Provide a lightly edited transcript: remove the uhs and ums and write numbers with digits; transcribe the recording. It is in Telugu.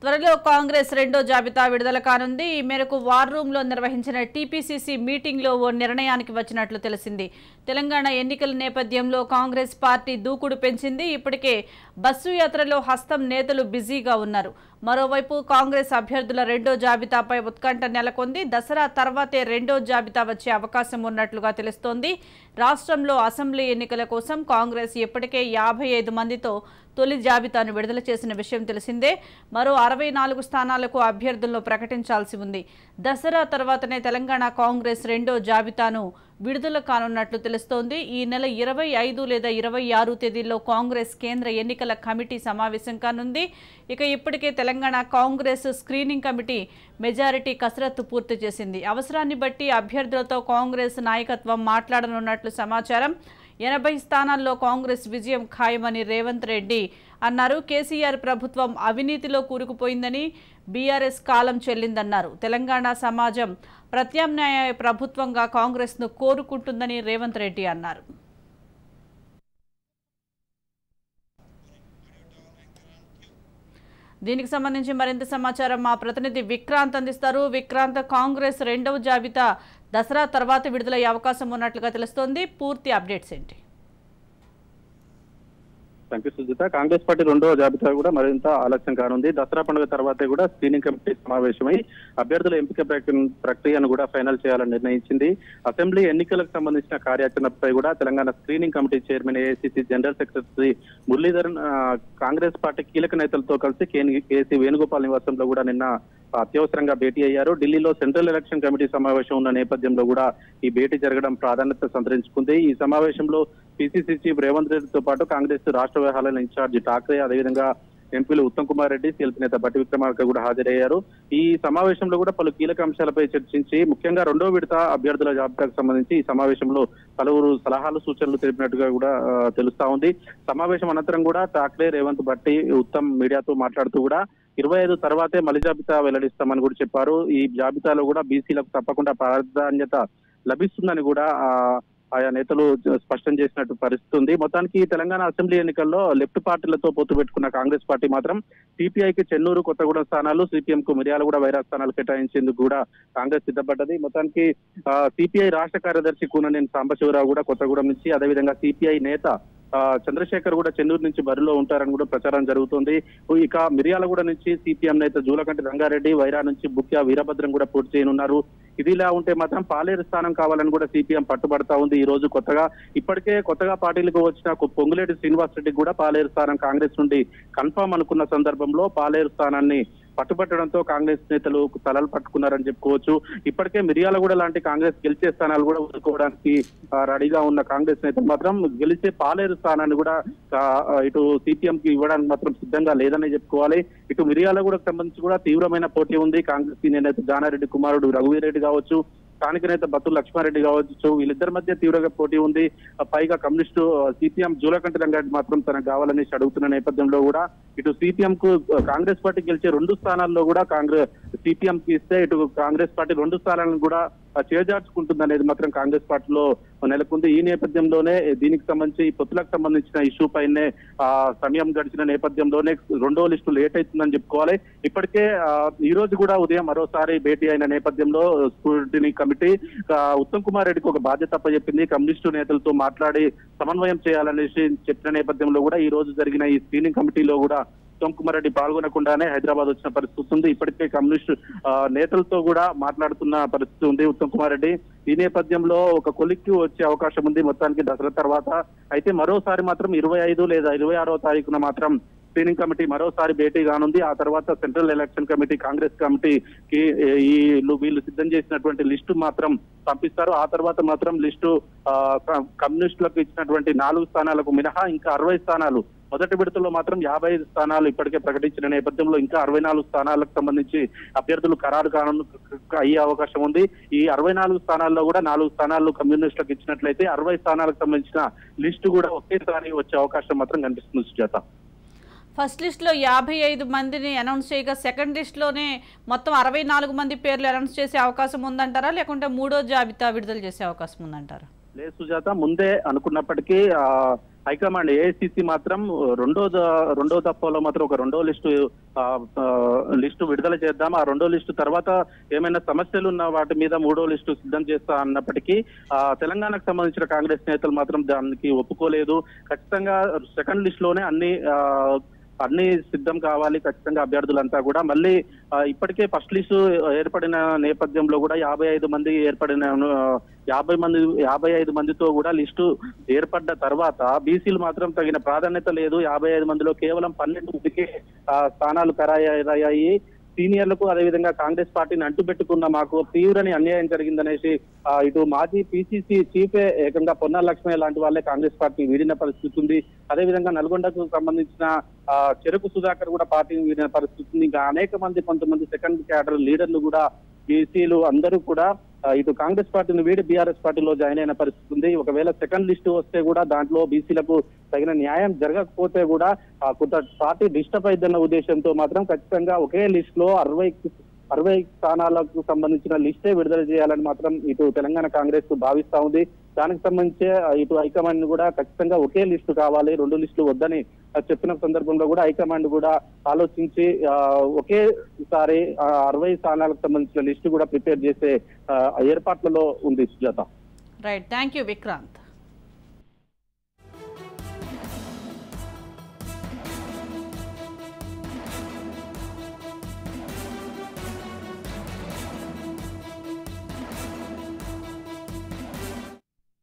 త్వరలో కాంగ్రెస్ రెండో జాబితా విడుదల కానుంది. ఈ మేరకు వార్ రూమ్లో నిర్వహించిన టీపీసీసీ మీటింగ్లో ఓ నిర్ణయానికి వచ్చినట్లు తెలిసింది. తెలంగాణ ఎన్నికల నేపథ్యంలో కాంగ్రెస్ పార్టీ దూకుడు పెంచింది. ఇప్పటికే బస్సు యాత్రలో హస్తం నేతలు బిజీగా ఉన్నారు. మరోవైపు కాంగ్రెస్ అభ్యర్థుల రెండో జాబితాపై ఉత్కంఠ నెలకొంది. దసరా తర్వాతే రెండో జాబితా వచ్చే అవకాశం ఉన్నట్లుగా తెలుస్తోంది. రాష్ట్రంలో అసెంబ్లీ ఎన్నికల కోసం కాంగ్రెస్ ఇప్పటికే 55 మందితో తొలి జాబితాను విడుదల చేసిన విషయం తెలిసిందే. మరో 64 స్థానాలకు అభ్యర్థులను ప్రకటించాల్సి ఉంది. దసరా తర్వాతనే తెలంగాణ కాంగ్రెస్ రెండో జాబితాను విడుదల కానున్నట్లు తెలుస్తోంది. ఈ నెల 25 లేదా 26 తేదీల్లో కాంగ్రెస్ కేంద్ర ఎన్నికల కమిటీ సమావేశం కానుంది. ఇక ఇప్పటికే Telangana Congress screening committee majority కసరత్తు పూర్తి చేసింది. అవసరాన్ని బట్టి అభ్యర్థులతో కాంగ్రెస్ నాయకత్వం మాట్లాడనున్నట్లు సమాచారం. 80 స్థానాల్లో కాంగ్రెస్ విజయం ఖాయమని రేవంత్ రెడ్డి అన్నారు. కేసీఆర్ ప్రభుత్వం అవినీతిలో కూరుకుపోయిందని, బీఆర్ఎస్ కాలం చెల్లిందన్నారు. తెలంగాణ సమాజం ప్రత్యామ్నాయ ప్రభుత్వంగా కాంగ్రెస్ను కోరుకుంటుందని రేవంత్ రెడ్డి అన్నారు. దీనికి సంబంధించి మరింత సమాచారం మా ప్రతినిధి విక్రాంత్ అందిస్తారు. విక్రాంత్, కాంగ్రెస్ రెండవ జాబితా దసరా తర్వాత విడుదలయ్యే అవకాశం ఉన్నట్లుగా తెలుస్తోంది. పూర్తి అప్డేట్స్ ఏంటి? సుజిత, కాంగ్రెస్ పార్టీ రెండవ జాబితా కూడా మరింత ఆలస్యం కానుంది. దసరా పండుగ తర్వాతే కూడా స్క్రీనింగ్ కమిటీ సమావేశమై అభ్యర్థుల ఎంపిక ప్రక్రియను కూడా ఫైనల్ చేయాలని నిర్ణయించింది. అసెంబ్లీ ఎన్నికలకు సంబంధించిన కార్యాచరణపై కూడా Telangana screening committee chairman, AICC general secretary Muralidharan Congress party కీలక నేతలతో కలిసి కేసీ వేణుగోపాల్ నివాసంలో కూడా నిన్న అత్యవసరంగా భేటీ అయ్యారు. ఢిల్లీలో సెంట్రల్ ఎలక్షన్ కమిటీ సమావేశం ఉన్న నేపథ్యంలో కూడా ఈ భేటీ జరగడం ప్రాధాన్యత సంతరించుకుంది. ఈ సమావేశంలో పిసిసి చీఫ్ రేవంత్ రెడ్డితో పాటు కాంగ్రెస్ రాష్ట్ర వ్యవహారాల ఇన్ఛార్జి ఠాక్రే, అదేవిధంగా ఎంపీలు ఉత్తమ్ కుమార్ రెడ్డి, సీఎల్పీ నేత భట్టి విక్రమార్క కూడా హాజరయ్యారు. ఈ సమావేశంలో కూడా పలు కీలక అంశాలపై చర్చించి ముఖ్యంగా రెండో విడత అభ్యర్థుల జాబితాకు సంబంధించి ఈ సమావేశంలో పలువురు సలహాలు సూచనలు తెలిపినట్టుగా కూడా తెలుస్తా ఉంది. సమావేశం అనంతరం కూడా ఠాక్రే, రేవంత్, భట్టి, ఉత్తమ్ మీడియాతో మాట్లాడుతూ కూడా 25 తర్వాతే మలి జాబితా వెల్లడిస్తామని కూడా చెప్పారు. ఈ జాబితాలో కూడా బీసీలకు తప్పకుండా ప్రాధాన్యత లభిస్తుందని కూడా ఆయా నేతలు స్పష్టం చేసినట్టు పరిస్థితి ఉంది. మొత్తానికి తెలంగాణ అసెంబ్లీ ఎన్నికల్లో లెఫ్ట్ పార్టీలతో పొత్తు పెట్టుకున్న కాంగ్రెస్ పార్టీ మాత్రం సిపిఐకి చెన్నూరు, కొత్తగూడెం స్థానాలు, సిపిఎం కు మిర్యాలగూడ, వైరా స్థానాలు కేటాయించేందుకు కూడా కాంగ్రెస్ సిద్ధపడ్డది. మొత్తానికి సిపిఐ రాష్ట్ర కార్యదర్శి కూననేని సాంబశివరావు కూడా కొత్తగూడెం నుంచి, అదేవిధంగా సిపిఐ నేత చంద్రశేఖర్ కూడా చెన్నూరు నుంచి బరిలో ఉంటారని కూడా ప్రచారం జరుగుతుంది. ఇక మిర్యాలగూడ నుంచి సిపిఎం నేత జూలకంటి రంగారెడ్డి, వైరా నుంచి బుక్యా వీరభద్రం కూడా పోటీ చేయనున్నారు. ఇదిలా ఉంటే మాత్రం పాలేరు స్థానం కావాలని కూడా సిపిఎం పట్టుబడతా ఉంది. ఈ రోజు ఇప్పటికే కొత్తగా పార్టీలకు వచ్చిన పొంగులేటి శ్రీనివాస్ రెడ్డి కూడా పాలేరు స్థానం కాంగ్రెస్ నుండి కన్ఫర్మ్ అనుకున్న సందర్భంలో పాలేరు స్థానాన్ని పట్టుబట్టడంతో కాంగ్రెస్ నేతలు తలలు పట్టుకున్నారని చెప్పుకోవచ్చు. ఇప్పటికే మిర్యాలగూడ లాంటి కాంగ్రెస్ గెలిచే స్థానాలు కూడా వదులుకోవడానికి రెడీగా ఉన్న కాంగ్రెస్ నేతలు మాత్రం గెలిచే పాలేరు స్థానాన్ని కూడా ఇటు సిపిఎం కి ఇవ్వడానికి మాత్రం సిద్ధంగా లేదని చెప్పుకోవాలి. ఇటు మిర్యాలగూడకు సంబంధించి కూడా తీవ్రమైన పోటీ ఉంది. కాంగ్రెస్ సీనియర్ నేత జానారెడ్డి కుమారుడు రఘువీర్ రెడ్డి కావచ్చు, స్థానిక నేత బత్తుల లక్ష్మారెడ్డి కావచ్చు, వీళ్ళిద్దరి మధ్య తీవ్రంగా పోటీ ఉంది. పైగా కమ్యూనిస్టు సిపిఎం జూలకంటి రంగారెడ్డి మాత్రం తనకు కావాలని అడుగుతున్న నేపథ్యంలో కూడా ఇటు సిపిఎం కు కాంగ్రెస్ పార్టీ గెలిచే 2 స్థానాల్లో కూడా సిపిఎం కి ఇస్తే ఇటు కాంగ్రెస్ పార్టీ 2 స్థానాలను కూడా చేజార్చుకుంటుంది అనేది మాత్రం కాంగ్రెస్ పార్టీలో నెలకొంది. ఈ నేపథ్యంలోనే దీనికి సంబంధించి పొత్తులకు సంబంధించిన ఇష్యూ పైనే సమయం గడిచిన నేపథ్యంలోనే రెండో లిస్టు లేట్ అవుతుందని చెప్పుకోవాలి. ఇప్పటికే ఈ రోజు కూడా ఉదయం మరోసారి భేటీ అయిన నేపథ్యంలో స్క్రూటినీ కమిటీ ఉత్తమ్ కుమార్ రెడ్డికి ఒక బాధ్యత అప్పచెప్పింది. కమ్యూనిస్టు నేతలతో మాట్లాడి సమన్వయం చేయాలనేసి చెప్పిన నేపథ్యంలో కూడా ఈ రోజు జరిగిన ఈ స్క్రీనింగ్ కమిటీలో కూడా ఉత్తమ్ కుమార్ రెడ్డి పాల్గొనకుండానే హైదరాబాద్ వచ్చిన పరిస్థితి ఉంది. ఇప్పటికే కమ్యూనిస్టు నేతలతో కూడా మాట్లాడుతున్న పరిస్థితి ఉంది ఉత్తమ్ కుమార్ రెడ్డి. ఈ నేపథ్యంలో ఒక కొలిక్కి వచ్చే అవకాశం ఉంది మొత్తానికి దసరా తర్వాత. అయితే మరోసారి మాత్రం 25 లేదా 26వ తారీఖున మాత్రం స్క్రీనింగ్ కమిటీ మరోసారి భేటీ కానుంది. ఆ తర్వాత సెంట్రల్ ఎలక్షన్ కమిటీ, కాంగ్రెస్ కమిటీకి వీళ్ళు సిద్ధం చేసినటువంటి లిస్టు మాత్రం పంపిస్తారు. ఆ తర్వాత మాత్రం లిస్టు కమ్యూనిస్టులకు ఇచ్చినటువంటి 4 స్థానాలకు మినహా ఇంకా 60 స్థానాలు, మొదటి విడతలో మాత్రం 55 స్థానాలు ఇప్పటికే ప్రకటించిన నేపథ్యంలో ఇంకా 64 స్థానాలకు సంబంధించి అభ్యర్థులు ఖరారు అయ్యే అవకాశం ఉంది. ఈ 64 స్థానాల్లో కూడా 4 స్థానాలు కమ్యూనిస్టులకు ఇచ్చినట్లయితే 60 స్థానాలకు సంబంధించిన లిస్టు కూడా ఒకేసారి వచ్చే అవకాశం మాత్రం కనిపిస్తుంది సుజాత. ఫస్ట్ లిస్టులో 55 మందిని అనౌన్స్ చేయగా సెకండ్ లిస్టులోనే మొత్తం 64 మంది పేర్లు అనౌన్స్ చేసే అవకాశం ఉందంటారా, లేకుంటే మూడో జాబితా విడుదల చేసే అవకాశం ఉందంటారా? లేదు సుజాత, ముందే అనుకున్నప్పటికీ హైకమాండ్ ఏఐసిసి మాత్రం రెండో దఫాలో మాత్రం ఒక రెండో లిస్టు విడుదల చేద్దాం, ఆ రెండో లిస్టు తర్వాత ఏమైనా సమస్యలు ఉన్న వాటి మీద మూడో లిస్టు సిద్ధం చేస్తా అన్నప్పటికీ తెలంగాణకు సంబంధించిన కాంగ్రెస్ నేతలు మాత్రం దానికి ఒప్పుకోలేదు. ఖచ్చితంగా సెకండ్ లిస్ట్ లోనే అన్ని సిద్ధం కావాలి, ఖచ్చితంగా అభ్యర్థులంతా కూడా. మళ్ళీ ఇప్పటికే ఫస్ట్ లిస్టు ఏర్పడిన నేపథ్యంలో కూడా 55 మంది ఏర్పడిన 55 మందితో కూడా లిస్టు ఏర్పడ్డ తర్వాత బీసీలు మాత్రం తగిన ప్రాధాన్యత లేదు. 55 మందిలో కేవలం 12 మందికి స్థానాలు ఖరారయ్యాయి. సీనియర్లకు అదేవిధంగా కాంగ్రెస్ పార్టీని అంటుపెట్టుకున్న మాకు తీవ్రని అన్యాయం జరిగిందనేసి ఇటు మాజీ పిసిసి చీఫే ఏకంగా పొన్నాల లక్ష్మయ్య లాంటి వాళ్ళే కాంగ్రెస్ పార్టీ వీడిన పరిస్థితి ఉంది. అదేవిధంగా నల్గొండకు సంబంధించిన చెరుకు సుధాకర్ కూడా పార్టీని వీడిన పరిస్థితి ఉంది. ఇంకా కొంతమంది సెకండ్ క్యాడర్ లీడర్లు కూడా బీసీలు అందరూ కూడా ఇటు కాంగ్రెస్ పార్టీని వీడి బీఆర్ఎస్ పార్టీలో జాయిన్ అయిన పరిస్థితి ఉంది. ఒకవేళ సెకండ్ లిస్టు వస్తే కూడా దాంట్లో బీసీలకు తగిన న్యాయం జరగకపోతే కూడా కొంత పార్టీ డిస్టర్బ్ అయిద్దన్న ఉద్దేశంతో మాత్రం ఖచ్చితంగా ఒకే లిస్ట్ లో 60 స్థానాలకు సంబంధించిన లిస్టే విడుదల చేయాలని మాత్రం ఇటు తెలంగాణ కాంగ్రెస్ భావిస్తా ఉంది. దానికి సంబంధించే ఇటు హైకమాండ్ కూడా ఖచ్చితంగా ఒకే లిస్టు కావాలి, రెండు లిస్టులు వద్దని చెప్పిన సందర్భంలో కూడా హైకమాండ్ కూడా ఆలోచించి ఒకేసారి 60 స్థానాలకు సంబంధించిన లిస్టు కూడా ప్రిపేర్ చేసే ఏర్పాట్లలో ఉంది. Sujatha. Right, thank you Vikrant.